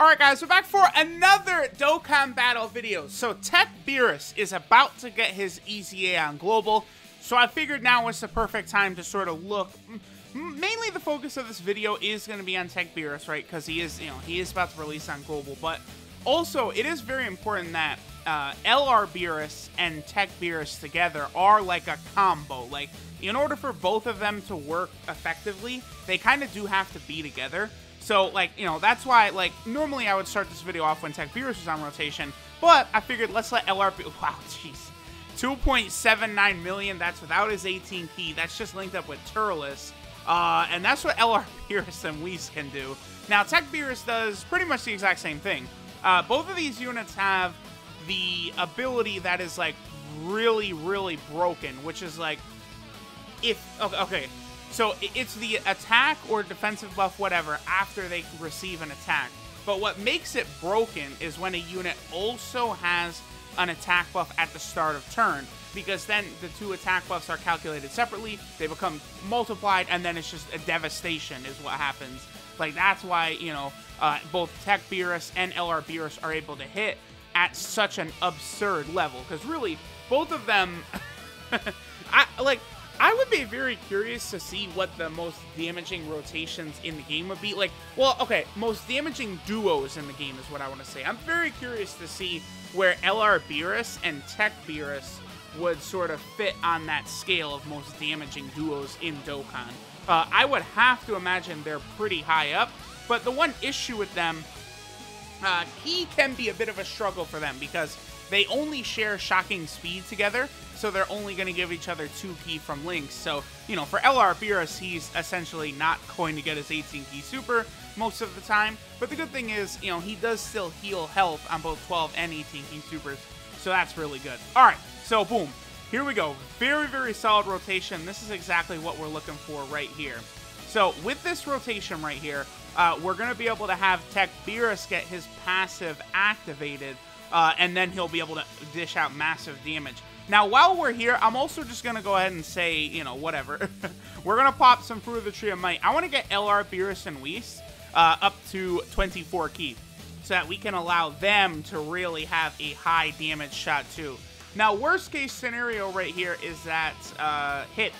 Alright guys, we're back for another Dokkan Battle video. So Tech Beerus is about to get his EZA on Global, so I figured now was the perfect time to sort of look. Mainly the focus of this video is going to be on Tech Beerus, right? Because he is, he is about to release on Global, but also it is very important that LR Beerus and Tech Beerus together are like a combo. Like, in order for both of them to work effectively, they kind of do have to be together. So, like, that's why, like, normally I would start this video off when Tech Beerus was on rotation, but I figured let's let LR wow, jeez. 2.79 million, that's without his 18P, that's just linked up with Turles, and that's what LR Beerus and Whis can do. Now, Tech Beerus does pretty much the exact same thing. Both of these units have the ability that is, like, really, really broken, which is, like, okay. So it's the attack or defensive buff, whatever, after they receive an attack. But what makes it broken is when a unit also has an attack buff at the start of turn, because then the two attack buffs are calculated separately, they become multiplied, and then it's just a devastation is what happens. Like, that's why, both Tech Beerus and LR Beerus are able to hit at such an absurd level. Because really, both of them, I would be very curious to see what the most damaging rotations in the game would be. Like, well, okay, most damaging duos in the game is what I want to say. I'm very curious to see where LR Beerus and Tech Beerus would sort of fit on that scale of most damaging duos in Dokkan. I would have to imagine they're pretty high up, but the one issue with them, Ki can be a bit of a struggle for them because they only share shocking speed together, so they're only going to give each other 2 Ki from links. So, for LR Beerus, he's essentially not going to get his 18 Ki super most of the time. But the good thing is, he does still heal health on both 12 and 18 Ki supers, so that's really good. Alright, so boom. Here we go. Very, very solid rotation. This is exactly what we're looking for right here. So, with this rotation right here, we're going to be able to have Tech Beerus get his passive activated, and then he'll be able to dish out massive damage. Now, while we're here, I'm also just going to go ahead and say, whatever. We're going to pop some Fruit of the Tree of Might. I want to get LR Beerus and Whis up to 24 Ki, so that we can allow them to really have a high damage shot too. Now, worst case scenario right here is that Hit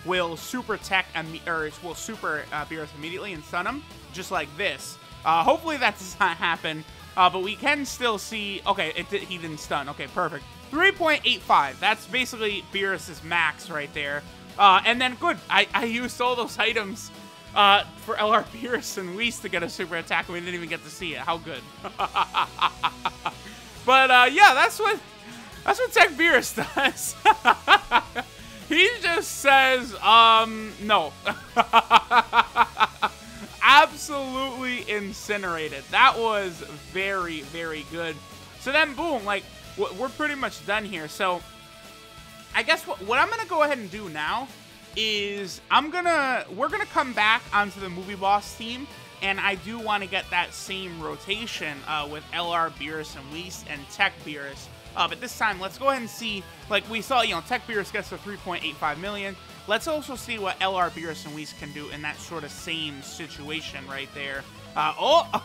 will super Tech, or will super Beerus immediately and stun him, just like this. Hopefully that does not happen. But we can still see, okay, he didn't stun. Okay, perfect. 3.85. That's basically Beerus' max right there. And then, good. I used all those items for LR Beerus and Whis to get a super attack, and we didn't even get to see it. How good. But, yeah, that's what Tech Beerus does. He just says, no. Absolutely incinerated. That was very, very good. So then, boom, like, we're pretty much done here. So, I guess what I'm going to go ahead and do now is we're going to come back onto the Movie Boss team, and I do want to get that same rotation with LR Beerus and Whis and Tech Beerus. But this time, let's go ahead and see, like we saw, Tech Beerus gets to 3.85 million. Let's also see what LR Beerus and Whis can do in that sort of same situation right there. Oh,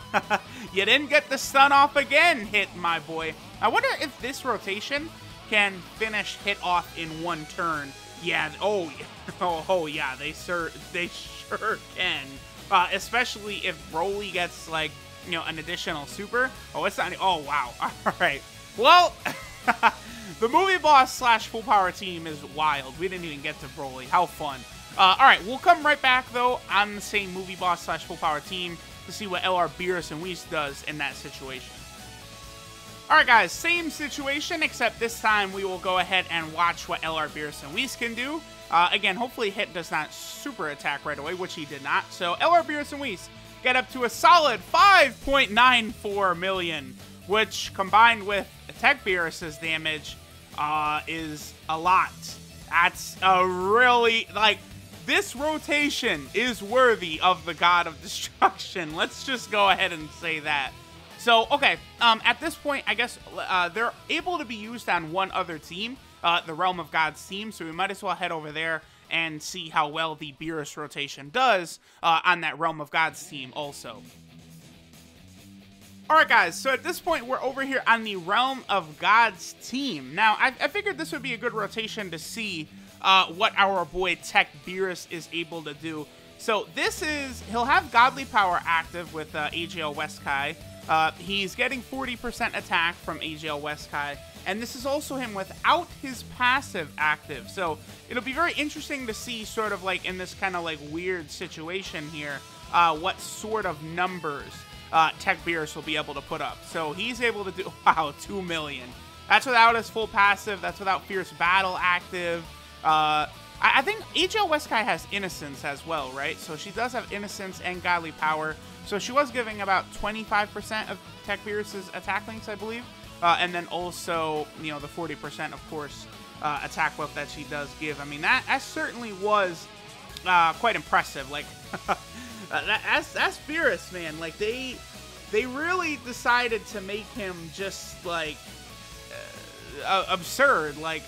you didn't get the stun off again, Hit, my boy. I wonder if this rotation can finish Hit off in one turn. Yeah, oh, yeah, they sure can. Especially if Broly gets, like, an additional super. Oh, it's not, oh, wow. All right. Well, the Movie Boss / Full Power team is wild. We didn't even get to Broly. How fun. Alright, we'll come right back, though, on the same Movie Boss / Full Power team to see what LR Beerus and Whis does in that situation. Alright, guys, same situation, except this time we will go ahead and watch what LR Beerus and Whis can do. Again, hopefully Hit does not super attack right away, which he did not. So, LR Beerus and Whis get up to a solid 5.94 million, which, combined with Tech Beerus' damage, is a lot. That's a really, like, this rotation is worthy of the God of Destruction. Let's just go ahead and say that. So, okay, at this point, I guess they're able to be used on one other team, the Realm of Gods team, so we might as well head over there and see how well the Beerus rotation does on that Realm of Gods team also. Alright guys, so at this point we're over here on the Realm of Gods team. Now, I figured this would be a good rotation to see what our boy Tech Beerus is able to do. So this is, he'll have Godly Power active with AGL Weskai. He's getting 40% attack from AGL Weskai. And this is also him without his passive active. So it'll be very interesting to see sort of like in this kind of like weird situation here, what sort of numbers Tech Beerus will be able to put up. So he's able to do, wow, 2 million. That's without his full passive. That's without Fierce Battle active. I think AGL Weskai has Innocence as well, right? So she does have Innocence and Godly Power. So she was giving about 25% of Tech Beerus's attack links, I believe. And then also, you know, the 40%, of course, attack buff that she does give. I mean, that certainly was quite impressive. Like, that's Beerus, man. Like, they really decided to make him just, like, absurd. Like,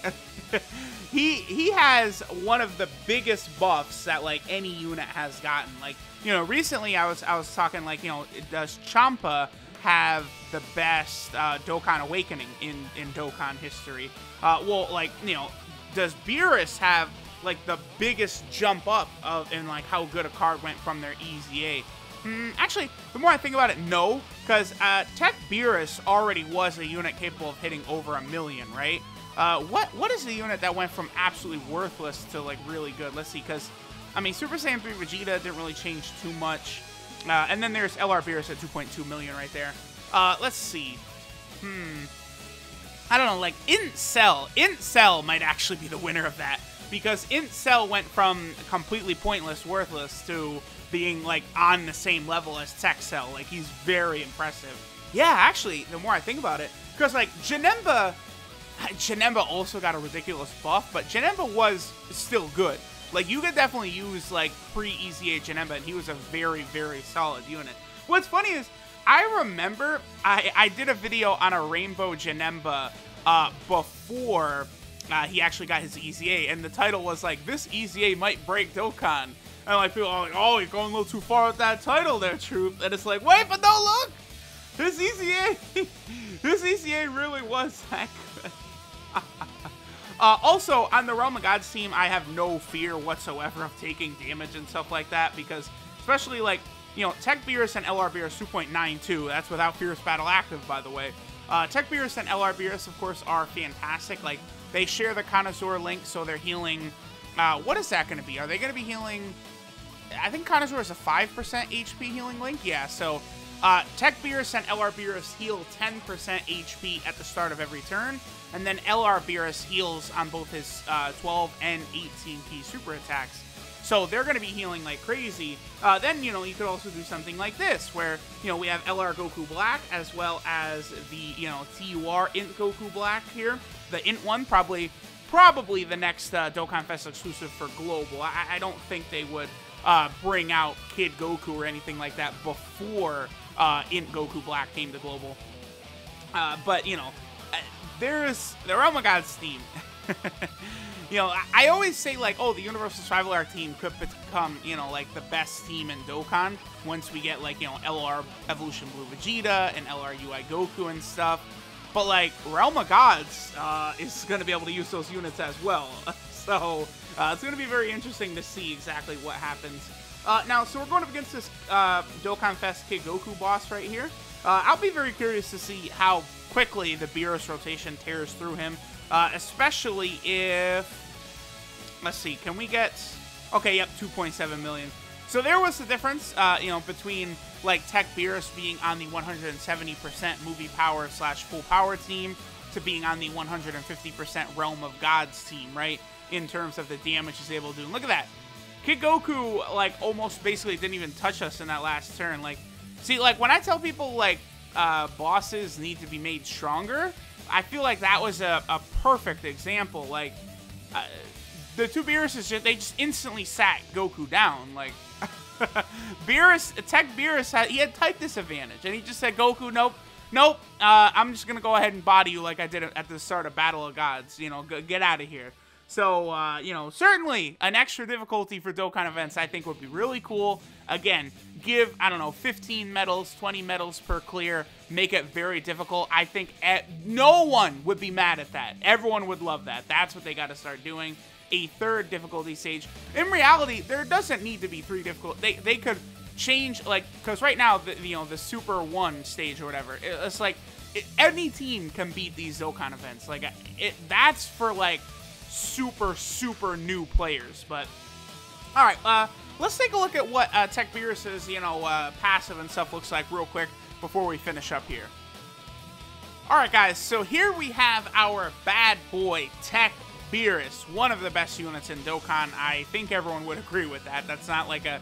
he has one of the biggest buffs that, like, any unit has gotten. Like, you know, recently I was talking, like, you know, does Champa have the best Dokkan Awakening in Dokkan history? Well, like, you know, does Beerus have like the biggest jump up in like how good a card went from their EZA? Actually, the more I think about it, no, because Tech Beerus already was a unit capable of hitting over 1 million, right? What is the unit that went from absolutely worthless to like really good? Let's see, because I mean, Super Saiyan 3 Vegeta didn't really change too much. And then there's LR Beerus at 2.2 million right there. Let's see. I don't know, like, Int Cell might actually be the winner of that. Because Int Cell went from completely pointless, worthless, to being, like, on the same level as Tech Cell. Like, he's very impressive. Yeah, actually, the more I think about it, because, like, Janemba also got a ridiculous buff, but Janemba was still good. Like, you could definitely use, like, pre-EZA Janemba, and he was a very, very solid unit. What's funny is, I remember I did a video on a Rainbow Janemba before he actually got his EZA, and the title was, like, this EZA might break Dokkan. And, like, people are like, oh, you're going a little too far with that title there, Truth. And it's like, wait, but no, look! This EZA really was that good. Also, on the Realm of Gods team, I have no fear whatsoever of taking damage and stuff like that, because especially, like, you know, Tech Beerus and LR Beerus 2.92, that's without Fierce Battle active, by the way. Tech Beerus and LR Beerus, of course, are fantastic. Like, they share the Connoisseur link, so they're healing, what is that going to be? Are they going to be healing, I think Connoisseur is a 5% HP healing link? Yeah, so Tech Beerus and LR Beerus heal 10% HP at the start of every turn, and then LR Beerus heals on both his 12 and 18p super attacks. So they're going to be healing like crazy. Then, you know, you could also do something like this, where, you know, we have LR Goku Black, as well as the, you know, TUR Int Goku Black here. The Int one, probably the next Dokkan Fest exclusive for Global. I don't think they would bring out Kid Goku or anything like that before Int Goku Black came to Global. But, you know, there's the Realm of Gods team. You know, I always say, like, oh, the Universal Survival Arc team could become, you know, like, the best team in Dokkan once we get, like, you know, LR Evolution Blue Vegeta and LR UI Goku and stuff. But, like, Realm of Gods is going to be able to use those units as well. So, it's going to be very interesting to see exactly what happens. Now, so we're going up against this Dokkan Fest Kid Goku boss right here. I'll be very curious to see how quickly the Beerus rotation tears through him. Especially if, let's see, can we get, okay, yep, 2.7 million. So there was the difference, you know, between, like, Tech Beerus being on the 170% movie power / full power team to being on the 150% Realm of Gods team, right? In terms of the damage he's able to do. And look at that. Kid Goku, like, almost basically didn't even touch us in that last turn. Like, see, like, when I tell people, like, bosses need to be made stronger, I feel like that was a perfect example. Like, the two Beeruses, they just instantly sat Goku down. Like, Tech Beerus, he had type disadvantage, and he just said, Goku, nope, I'm just going to go ahead and body you like I did at the start of Battle of Gods. You know, get out of here. So, you know, certainly an extra difficulty for Dokkan events I think would be really cool. Again, give, I don't know, 15 medals, 20 medals per clear, make it very difficult. I think no one would be mad at that. Everyone would love that. That's what they got to start doing. A third difficulty stage. In reality, there doesn't need to be 3 difficult. They could change, like, because right now, you know, the Super 1 stage or whatever, it's like, any team can beat these Dokkan events. Like, that's for, like, super new players. But all right, let's take a look at what Tech Beerus's, you know, passive and stuff looks like real quick before we finish up here. All right, guys, so here we have our bad boy Tech Beerus, one of the best units in Dokkan. I think everyone would agree with that. That's not like a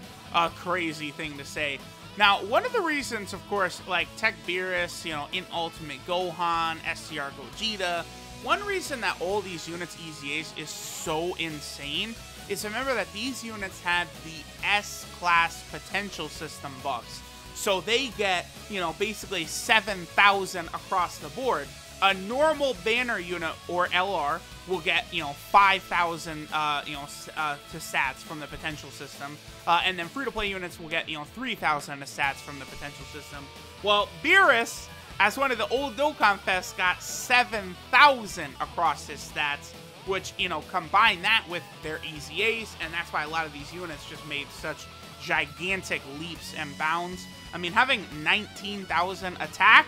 crazy thing to say. Now, one of the reasons, of course, like Tech Beerus, you know, in Ultimate Gohan, STR Gogeta, one reason that all these units EZAs is so insane is remember that these units had the S-Class potential system buffs. So they get, you know, basically 7,000 across the board. A normal banner unit or LR will get, you know, 5,000, you know, to stats from the potential system. And then free-to-play units will get, you know, 3,000 to stats from the potential system. Well, Beerus, as one of the old Dokkan Fests, got 7,000 across his stats, which, you know, combine that with their EZAs, and that's why a lot of these units just made such gigantic leaps and bounds. I mean, having 19,000 attack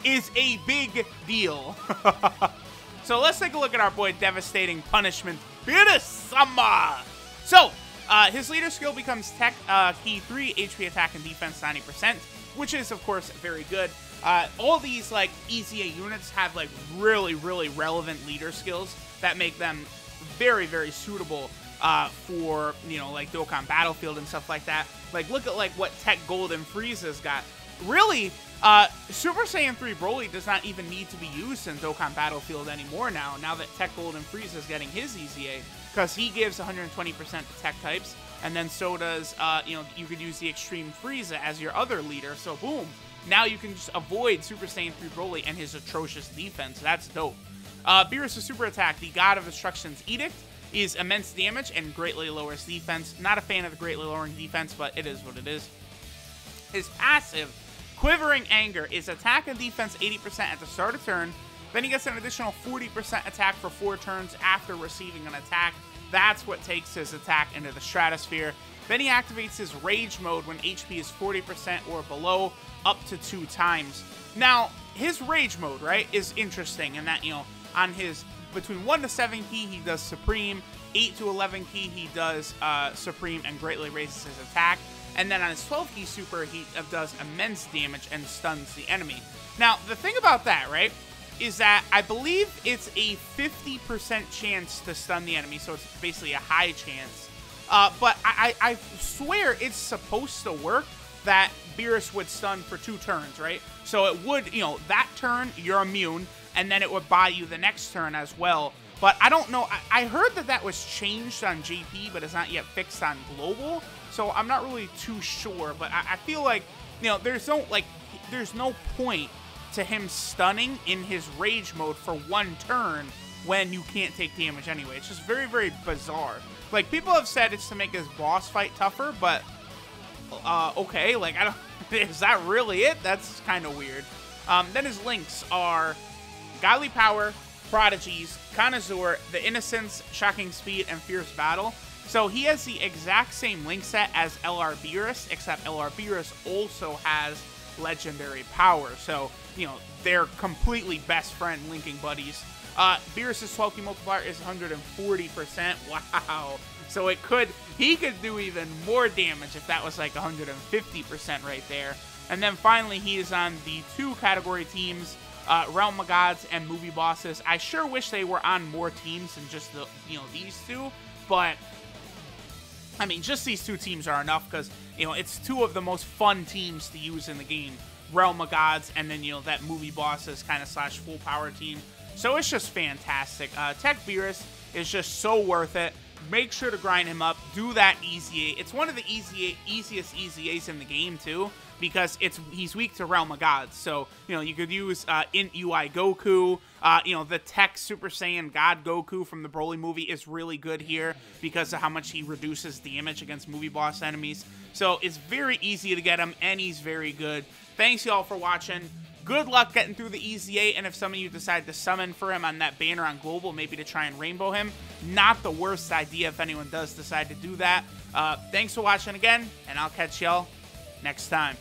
is a big deal. So let's take a look at our boy Devastating Punishment, Beerus-sama! So, his leader skill becomes Tech Key 3, HP attack and defense 90%, which is, of course, very good. All these, like, EZA units have, like, really relevant leader skills that make them very suitable for, you know, like, Dokkan Battlefield and stuff like that. Like, look at, like, what Tech Gold and Frieza's got. Really, Super Saiyan 3 Broly does not even need to be used in Dokkan Battlefield anymore now that Tech Gold and Frieza is getting his EZA, because he gives 120% to Tech types, and then so does, you know, you could use the Extreme Frieza as your other leader, so boom. Now you can just avoid Super Saiyan 3 Broly and his atrocious defense. That's dope. Beerus' super attack, the God of Destruction's Edict, is immense damage and greatly lowers defense. Not a fan of the greatly lowering defense, but it is what it is. His passive, Quivering Anger, is attack and defense 80% at the start of turn. Then he gets an additional 40% attack for 4 turns after receiving an attack. That's what takes his attack into the stratosphere. Then he activates his Rage mode when HP is 40% or below, up to 2 times. Now, his Rage mode, right, is interesting in that, you know, on his between 1 to 7 key, he does Supreme. 8 to 11 key, he does Supreme and greatly raises his attack. And then on his 12 key super, he does immense damage and stuns the enemy. Now, the thing about that, right, is that I believe it's a 50% chance to stun the enemy, so it's basically a high chance. But I swear it's supposed to work that Beerus would stun for 2 turns, right? So it would, you know, that turn, you're immune, and then it would buy you the next turn as well. But I don't know. I heard that that was changed on JP, but it's not yet fixed on Global. So I'm not really too sure. But I feel like, you know, there's no point to him stunning in his Rage mode for 1 turn when you can't take damage anyway. It's just very bizarre. Like, people have said it's to make his boss fight tougher, but okay, like, I don't, is that really it? That's kind of weird. Then his links are Godly Power, Prodigies, Connoisseur, The Innocence, Shocking Speed, and Fierce Battle. So he has the exact same link set as LR Beerus, except LR Beerus also has Legendary Power. So, you know, they're completely best friend linking buddies. Beerus' 12 key multiplier is 140%. Wow. So he could do even more damage if that was like 150% right there. And then finally, he is on the 2 category teams, Realm of Gods and Movie Bosses. I sure wish they were on more teams than just the, you know, these 2, but I mean, just these 2 teams are enough because, you know, it's 2 of the most fun teams to use in the game. Realm of Gods and then, you know, that Movie Bosses kind of / full power team. So it's just fantastic. Tech Beerus is just so worth it. Make sure to grind him up. Do that EZA. It's one of the easiest EZAs in the game, too. because he's weak to Realm of Gods. So, you know, you could use Int UI Goku. You know, the Tech Super Saiyan God Goku from the Broly movie is really good here because of how much he reduces damage against movie boss enemies. So it's very easy to get him, and he's very good. Thanks, y'all, for watching. Good luck getting through the Easy 8, and if some of you decide to summon for him on that banner on Global, maybe to try and rainbow him, not the worst idea if anyone does decide to do that. Thanks for watching again, and I'll catch y'all next time.